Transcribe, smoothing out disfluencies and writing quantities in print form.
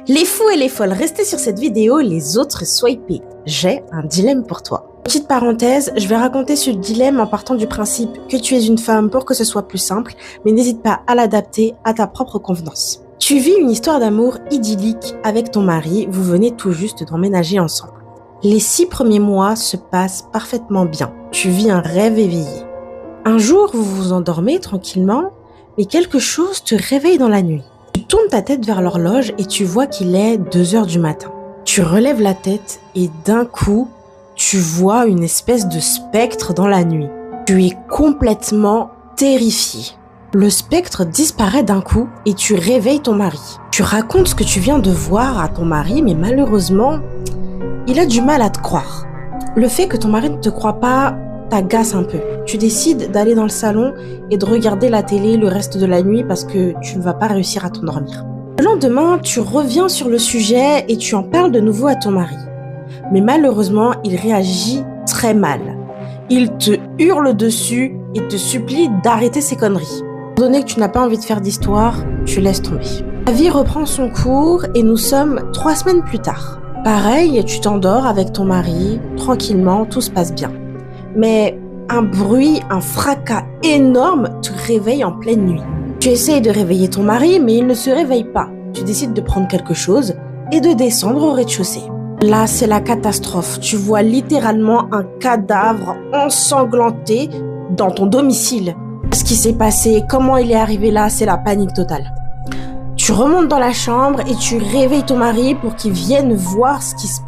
Les fous et les folles, restez sur cette vidéo, les autres swipez. J'ai un dilemme pour toi. Petite parenthèse, je vais raconter ce dilemme en partant du principe que tu es une femme pour que ce soit plus simple, mais n'hésite pas à l'adapter à ta propre convenance. Tu vis une histoire d'amour idyllique avec ton mari, vous venez tout juste d'emménager ensemble. Les 6 premiers mois se passent parfaitement bien. Tu vis un rêve éveillé. Un jour, vous vous endormez tranquillement, mais quelque chose te réveille dans la nuit. Tu tournes ta tête vers l'horloge et tu vois qu'il est 2h du matin. Tu relèves la tête et d'un coup, tu vois une espèce de spectre dans la nuit. Tu es complètement terrifié. Le spectre disparaît d'un coup et tu réveilles ton mari. Tu racontes ce que tu viens de voir à ton mari, mais malheureusement, il a du mal à te croire. Le fait que ton mari ne te croit pas t'agace un peu. Tu décides d'aller dans le salon et de regarder la télé le reste de la nuit parce que tu ne vas pas réussir à t'endormir. Le lendemain, tu reviens sur le sujet et tu en parles de nouveau à ton mari. Mais malheureusement, il réagit très mal. Il te hurle dessus et te supplie d'arrêter ces conneries. Étant donné que tu n'as pas envie de faire d'histoire, tu laisses tomber. La vie reprend son cours et nous sommes 3 semaines plus tard. Pareil, tu t'endors avec ton mari, tranquillement, tout se passe bien. Mais un bruit, un fracas énorme te réveille en pleine nuit. Tu essayes de réveiller ton mari, mais il ne se réveille pas. Tu décides de prendre quelque chose et de descendre au rez-de-chaussée. Là, c'est la catastrophe. Tu vois littéralement un cadavre ensanglanté dans ton domicile. Ce qui s'est passé, comment il est arrivé là, c'est la panique totale. Tu remontes dans la chambre et tu réveilles ton mari pour qu'il vienne voir ce qui se passe.